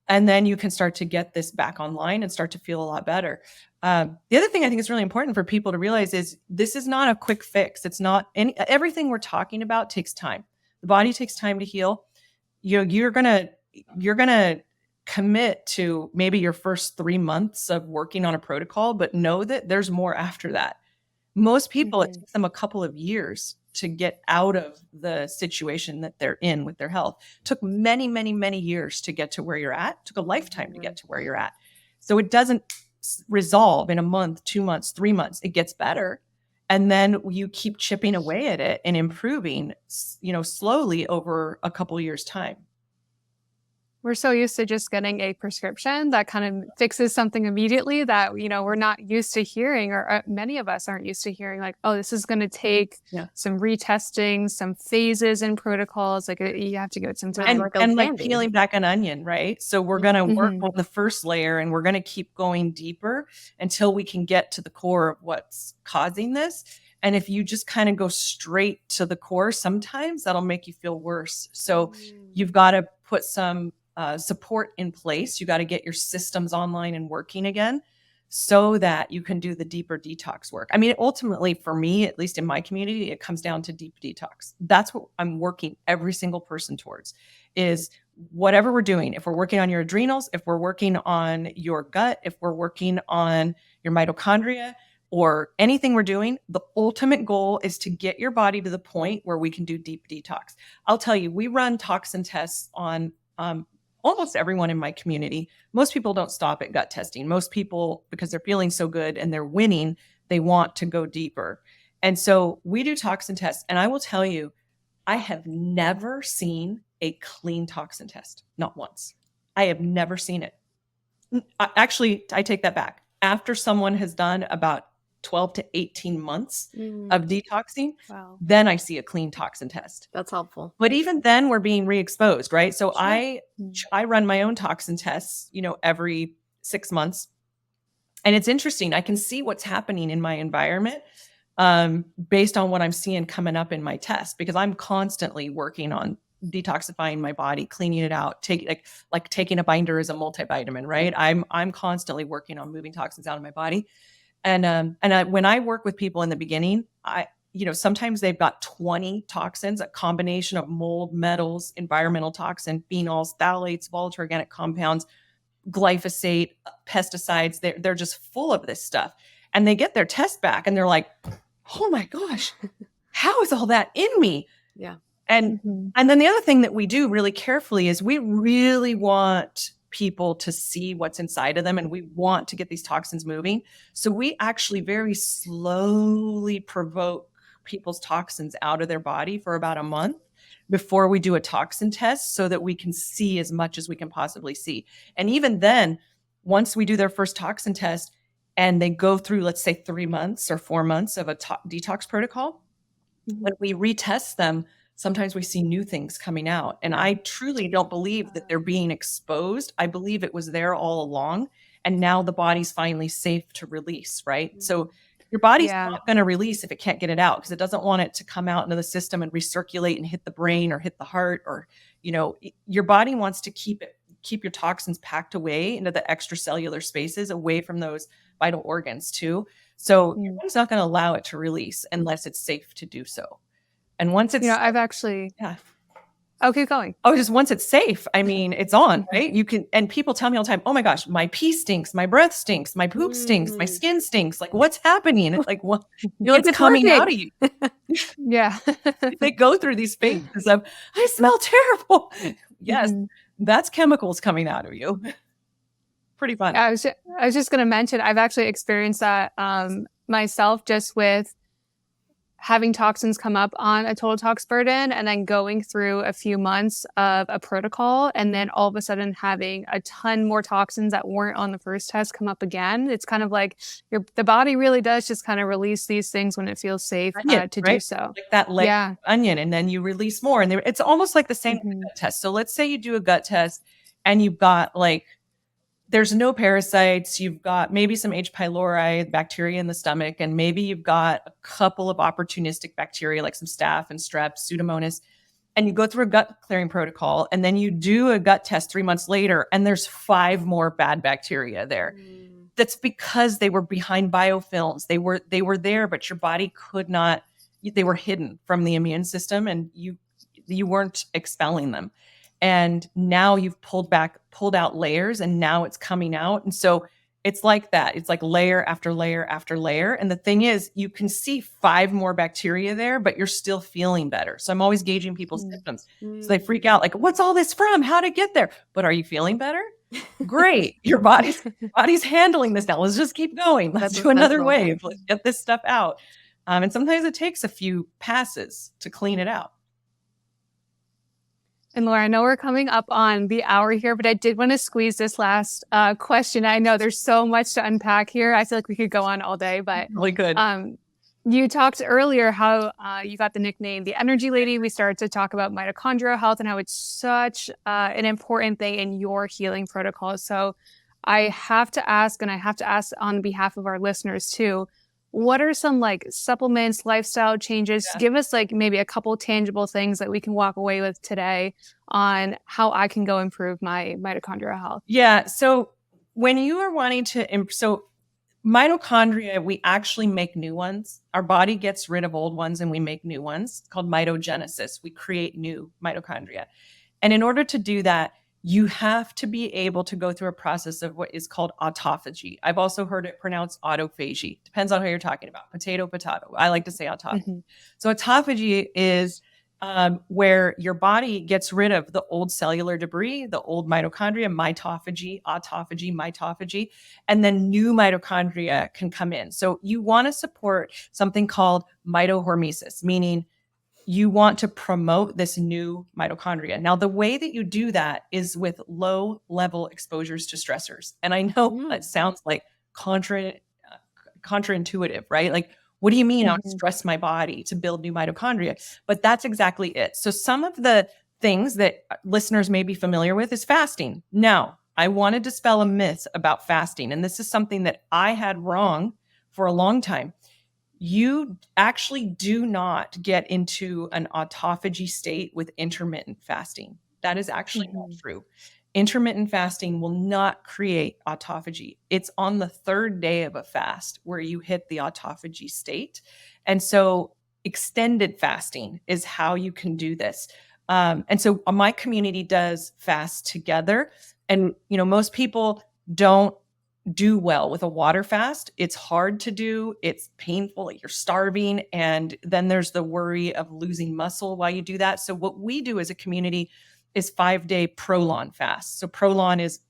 And then you can start to get this back online and start to feel a lot better. The other thing I think is really important for people to realize is this is not a quick fix. It's not everything we're talking about takes time. The body takes time to heal. You're gonna commit to maybe your first 3 months of working on a protocol, but know that there's more after that. Most people, it takes them a couple of years to get out of the situation that they're in with their health. It took many, many, many years to get to where you're at. It took a lifetime to get to where you're at. So it doesn't resolve in a month, 2 months, 3 months. It gets better. And then you keep chipping away at it and improving, slowly over a couple of years' time. We're so used to just getting a prescription that kind of fixes something immediately that, we're not used to hearing, or many of us aren't used to hearing, like, oh, this is going to take some retesting, some phases and protocols. Like, you have to go some time. And like peeling back an onion, right? So we're going to work on the first layer, and we're going to keep going deeper until we can get to the core of what's causing this. And if you just kind of go straight to the core, sometimes that'll make you feel worse. So you've got to put some support in place. You got to get your systems online and working again so that you can do the deeper detox work. I mean, ultimately for me, at least in my community, it comes down to deep detox. That's what I'm working every single person towards, is whatever we're doing. If we're working on your adrenals, if we're working on your gut, if we're working on your mitochondria, or anything we're doing, the ultimate goal is to get your body to the point where we can do deep detox. I'll tell you, we run toxin tests on almost everyone in my community. Most people don't stop at gut testing. Most people, because they're feeling so good and they're winning, they want to go deeper. And so we do toxin tests. And I will tell you, I have never seen a clean toxin test. Not once. I have never seen it. Actually, I take that back. After someone has done about 12 to 18 months of detoxing, then I see a clean toxin test. That's helpful. But even then we're being re-exposed, right? So I run my own toxin tests, every 6 months. And it's interesting. I can see what's happening in my environment based on what I'm seeing coming up in my test, because I'm constantly working on detoxifying my body, cleaning it out, like taking a binder as a multivitamin, right? I'm constantly working on moving toxins out of my body. And when I work with people in the beginning, sometimes they've got 20 toxins, a combination of mold, metals, environmental toxin, phenols, phthalates, volatile organic compounds, glyphosate, pesticides. They're just full of this stuff. And they get their test back and they're like, oh my gosh, how is all that in me? Yeah. And then the other thing that we do really carefully is we really want people to see what's inside of them, and we want to get these toxins moving. So we actually very slowly provoke people's toxins out of their body for about a month before we do a toxin test, so that we can see as much as we can possibly see. And even then, once we do their first toxin test and they go through, let's say 3 months or 4 months of a detox protocol, when we retest them, sometimes we see new things coming out. And I truly don't believe that they're being exposed. I believe it was there all along. And now the body's finally safe to release, right? So your body's not going to release if it can't get it out, because it doesn't want it to come out into the system and recirculate and hit the brain or hit the heart, or, your body wants to keep your toxins packed away into the extracellular spaces, away from those vital organs too. So your body's not going to allow it to release unless it's safe to do so. And once it's, I've actually, keep going. Oh, just once it's safe, I mean, it's on, right? You can, and people tell me all the time, oh my gosh, my pee stinks, my breath stinks, my poop stinks, my skin stinks. Like, what's happening? Like, what? It's coming out of you. Yeah. They go through these phases of, I smell terrible. Yes, that's chemicals coming out of you. Pretty fun. I was just going to mention, I've actually experienced that myself, just with having toxins come up on a total tox burden, and then going through a few months of a protocol, and then all of a sudden having a ton more toxins that weren't on the first test come up again. It's kind of like the body really does just kind of release these things when it feels safe to do so. Like that leg onion, and then you release more. And it's almost like the same gut test. So let's say you do a gut test and you've got there's no parasites. You've got maybe some H. pylori bacteria in the stomach, and maybe you've got a couple of opportunistic bacteria like some staph and strep, Pseudomonas, and you go through a gut clearing protocol, and then you do a gut test 3 months later, and there's 5 more bad bacteria there. That's because they were behind biofilms. They were there, but your body could not. They were hidden from the immune system, and you weren't expelling them. And now you've pulled out layers, and now it's coming out. And so It's like that. It's like layer after layer after layer. And the thing is, you can see 5 more bacteria there, but you're still feeling better. So I'm always gauging people's symptoms. So they freak out like, what's all this from? How'd it get there? But are you feeling better? Great. Your body's handling this now. Let's just keep going. Let's do another wave. Let's get this stuff out. And sometimes it takes a few passes to clean it out. And Laura, I know we're coming up on the hour here, but I did want to squeeze this last question. I know there's so much to unpack here. I feel like we could go on all day, but really good. You talked earlier how you got the nickname the Energy Lady. We started to talk about mitochondrial health and how it's such an important thing in your healing protocol. So I have to ask, and I have to ask on behalf of our listeners too, what are some like supplements, lifestyle changes? Yeah. Give us like maybe a couple tangible things that we can walk away with today on how I can go improve my mitochondrial health. Yeah. So when you are wanting to, mitochondria, we actually make new ones. Our body gets rid of old ones and we make new ones. It's called mitogenesis. We create new mitochondria. And in order to do that, you have to be able to go through a process of what is called autophagy. I've also heard it pronounced autophagy. Depends on who you're talking about. Potato. I like to say autophagy. Mm-hmm. So autophagy is where your body gets rid of the old cellular debris, the old mitochondria, mitophagy, autophagy, mitophagy, and then new mitochondria can come in. So you want to support something called mitohormesis, meaning you want to promote this new mitochondria. Now, the way that you do that is with low level exposures to stressors. And I know it sounds like counterintuitive, right? Like, what do you mean I would stress my body to build new mitochondria? But that's exactly it. So some of the things that listeners may be familiar with is fasting. Now, I want to dispel a myth about fasting. And this is something that I had wrong for a long time. You actually do not get into an autophagy state with intermittent fasting. That is actually not true. Intermittent fasting will not create autophagy. It's on the 3rd day of a fast where you hit the autophagy state. And so extended fasting is how you can do this. And so my community does fast together. And, most people don't do well with a water fast. It's hard to do. It's painful. You're starving. And then there's the worry of losing muscle while you do that. So what we do as a community is 5-day Prolon fast. So Prolon is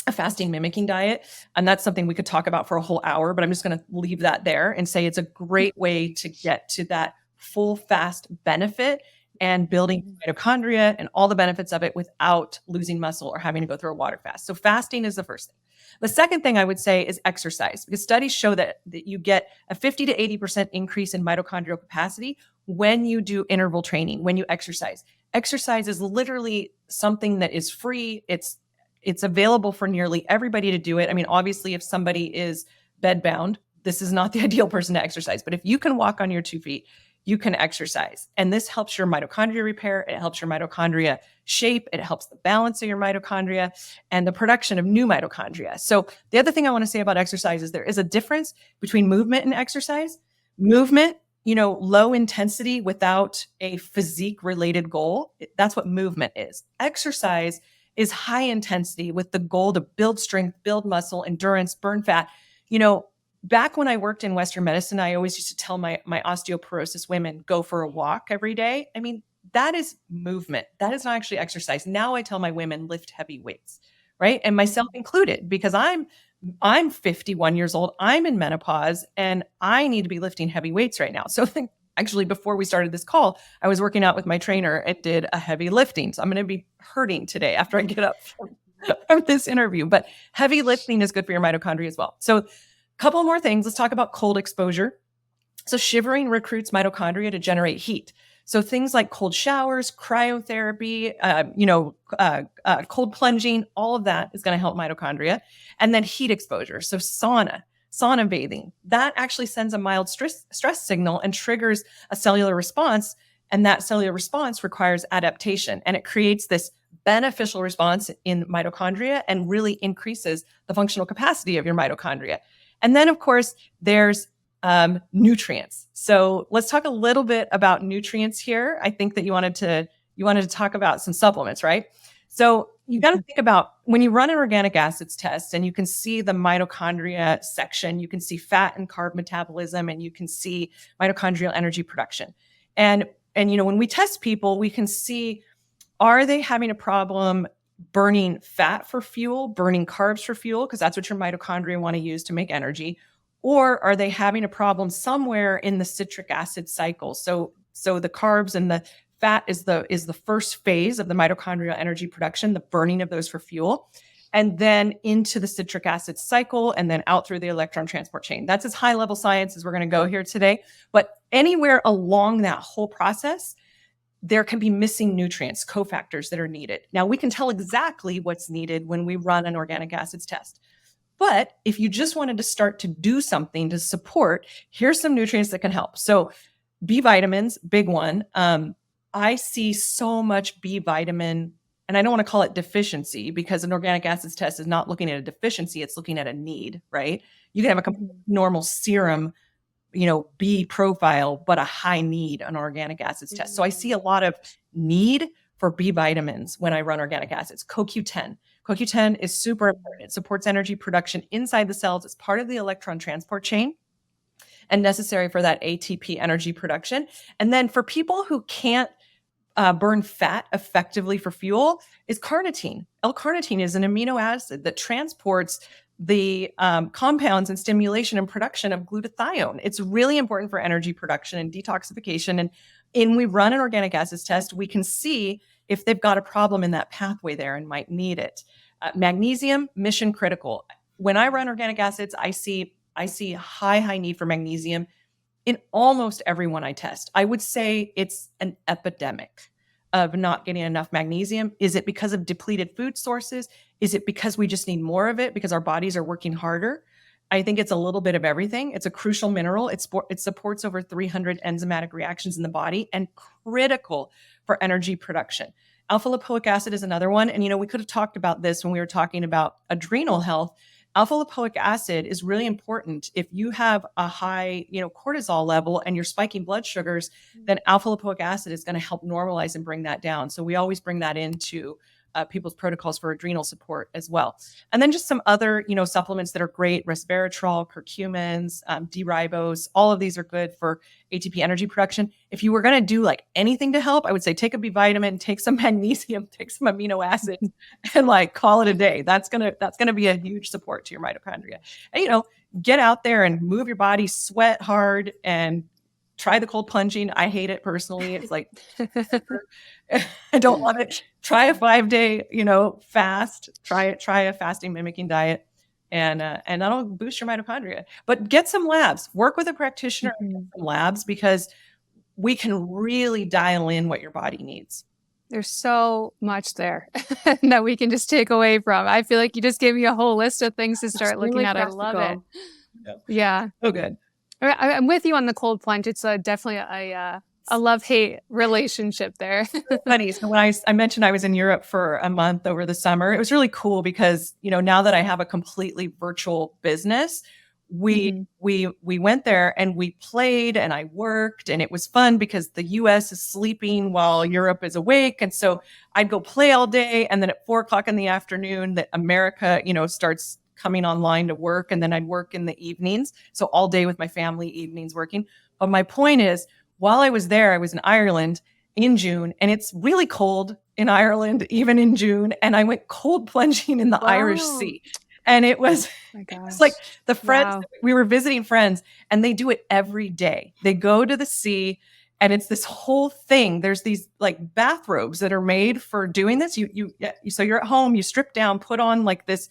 a fasting mimicking diet. And that's something we could talk about for a whole hour, but I'm just going to leave that there and say it's a great way to get to that full fast benefit and building mitochondria and all the benefits of it without losing muscle or having to go through a water fast. So fasting is the first thing. The second thing I would say is exercise, because studies show that you get a 50 to 80% increase in mitochondrial capacity when you do interval training, when you exercise. Exercise is literally something that is free. It's available for nearly everybody to do it. I mean, obviously, if somebody is bedbound, this is not the ideal person to exercise. But if you can walk on your 2 feet, you can exercise. And this helps your mitochondria repair. It helps your mitochondria shape. It helps the balance of your mitochondria and the production of new mitochondria. So the other thing I want to say about exercise is there is a difference between movement and exercise. Movement, low intensity without a physique related goal. That's what movement is. Exercise is high intensity with the goal to build strength, build muscle, endurance, burn fat. Back when I worked in Western medicine, I always used to tell my osteoporosis women, go for a walk every day. I mean, that is movement. That is not actually exercise. Now I tell my women, lift heavy weights, right? And myself included, because I'm 51 years old. I'm in menopause and I need to be lifting heavy weights right now. So actually, before we started this call, I was working out with my trainer and did a heavy lifting. So I'm going to be hurting today after I get up from this interview. But heavy lifting is good for your mitochondria as well. So couple more things. Let's talk about cold exposure. So shivering recruits mitochondria to generate heat. So things like cold showers, cryotherapy, cold plunging, all of that is going to help mitochondria. And then heat exposure. So sauna bathing, that actually sends a mild stress signal and triggers a cellular response. And that cellular response requires adaptation. And it creates this beneficial response in mitochondria and really increases the functional capacity of your mitochondria. And then, of course, there's nutrients. So let's talk a little bit about nutrients here. I think that you wanted to talk about some supplements, right? So you got to think about when you run an organic acids test and you can see the mitochondria section, you can see fat and carb metabolism, and you can see mitochondrial energy production. And when we test people, we can see, are they having a problem burning fat for fuel, burning carbs for fuel, because that's what your mitochondria want to use to make energy, or are they having a problem somewhere in the citric acid cycle? So the carbs and the fat is the first phase of the mitochondrial energy production, the burning of those for fuel, and then into the citric acid cycle, and then out through the electron transport chain. That's as high level science as we're going to go here today. But anywhere along that whole process, there can be missing nutrients, cofactors that are needed. Now, we can tell exactly what's needed when we run an organic acids test. But if you just wanted to start to do something to support, here's some nutrients that can help. So B vitamins, big one. I see so much B vitamin, and I don't want to call it deficiency because an organic acids test is not looking at a deficiency, it's looking at a need, right? You can have a normal serum, B profile, but a high need on organic acids test. So I see a lot of need for B vitamins when I run organic acids. CoQ10. CoQ10 is super important. It supports energy production inside the cells. It's part of the electron transport chain and necessary for that ATP energy production. And then for people who can't burn fat effectively for fuel is carnitine. L-carnitine is an amino acid that transports the compounds and stimulation and production of glutathione. It's really important for energy production and detoxification. And we run an organic acids test, we can see if they've got a problem in that pathway there and might need it. Magnesium, mission critical. When I run organic acids, I see high need for magnesium in almost everyone I test. I would say it's an epidemic of not getting enough magnesium. Is it because of depleted food sources? Is it because we just need more of it because our bodies are working harder? I think it's a little bit of everything. It's a crucial mineral. It supports over 300 enzymatic reactions in the body and critical for energy production. Alpha lipoic acid is another one. And, we could have talked about this when we were talking about adrenal health. Alpha lipoic acid is really important. If you have a high, cortisol level and you're spiking blood sugars, then alpha lipoic acid is going to help normalize and bring that down. So we always bring that into people's protocols for adrenal support as well. And then just some other, supplements that are great: resveratrol, curcumins, D-ribose. All of these are good for ATP energy production. If you were going to do like anything to help, I would say take a B vitamin, take some magnesium, take some amino acids, and call it a day. That's gonna be a huge support to your mitochondria. And get out there and move your body, sweat hard, and try the cold plunging. I hate it personally. It's like, I don't love it. Try a 5-day, fast, try a fasting mimicking diet, and that'll boost your mitochondria. But get some labs, work with a practitioner, and get some labs, because we can really dial in what your body needs. There's so much there that we can just take away from. I feel like you just gave me a whole list of things to start looking at. Practical. I love it. Yeah. Oh, good. I'm with you on the cold plunge. It's definitely a love-hate relationship there. Funny. So when I mentioned I was in Europe for a month over the summer, it was really cool because, now that I have a completely virtual business, we went there and we played and I worked, and it was fun because the US is sleeping while Europe is awake. And so I'd go play all day. And then at 4:00 in the afternoon, that America, starts coming online to work. And then I'd work in the evenings. So all day with my family, evenings working. But my point is, while I was there, I was in Ireland in June, and it's really cold in Ireland, even in June. And I went cold plunging in the Irish Sea. And it was, like the friends, we were visiting friends, and they do it every day. They go to the sea, and it's this whole thing. There's these like bathrobes that are made for doing this. So you're at home, you strip down, put on like this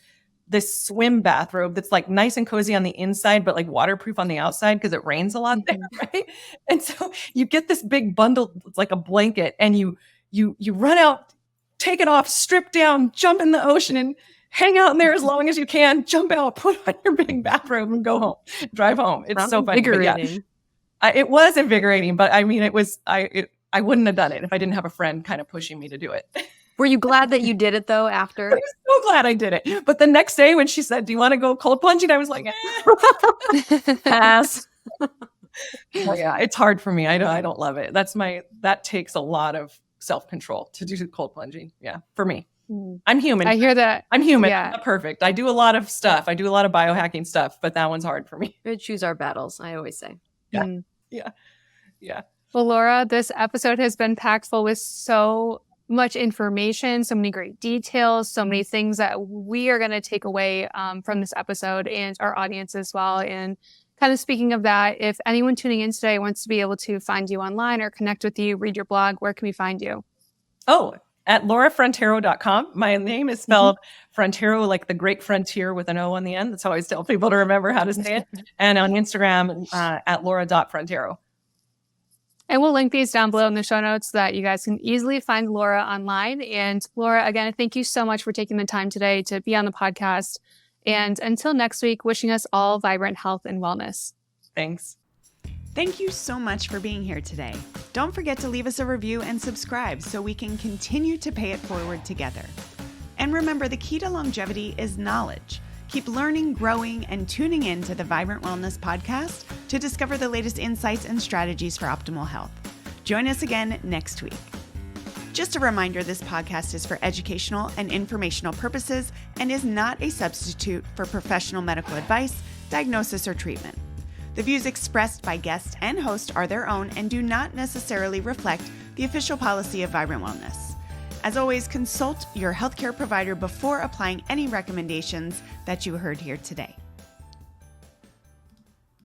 swim bathrobe that's like nice and cozy on the inside, but like waterproof on the outside because it rains a lot there, right? And so you get this big bundle, it's like a blanket, and you run out, take it off, strip down, jump in the ocean, and hang out in there as long as you can, jump out, put on your big bathrobe, and go home, drive home. It's so funny. Invigorating. It was invigorating, but I mean, I wouldn't have done it if I didn't have a friend kind of pushing me to do it. Were you glad that you did it though after? I was so glad I did it. But the next day when she said, "Do you want to go cold plunging?" I was like, pass. Oh, yeah, it's hard for me. I don't love it. That takes a lot of self-control to do cold plunging. Yeah, for me. I'm human. I hear that. I'm human. Yeah. I'm not perfect. I do a lot of stuff. I do a lot of biohacking stuff, but that one's hard for me. We choose our battles, I always say. Yeah. Mm. Yeah. Well, Laura, this episode has been packed full with so much information, so many great details, so many things that we are going to take away from this episode and our audience as well. And kind of speaking of that, if anyone tuning in today wants to be able to find you online or connect with you, read your blog, where can we find you? Oh, at laurafrontero.com. My name is spelled Frontiero, like the great frontier with an O on the end. That's how I always tell people to remember how to say it. And on Instagram, at laura.frontero. And we'll link these down below in the show notes so that you guys can easily find Laura online. And Laura, again, thank you so much for taking the time today to be on the podcast. And until next week, wishing us all vibrant health and wellness. Thanks. Thank you so much for being here today. Don't forget to leave us a review and subscribe so we can continue to pay it forward together. And remember, the key to longevity is knowledge. Keep learning, growing, and tuning in to the Vibrant Wellness podcast to discover the latest insights and strategies for optimal health. Join us again next week. Just a reminder, this podcast is for educational and informational purposes and is not a substitute for professional medical advice, diagnosis, or treatment. The views expressed by guest and host are their own and do not necessarily reflect the official policy of Vibrant Wellness. As always, consult your healthcare provider before applying any recommendations that you heard here today.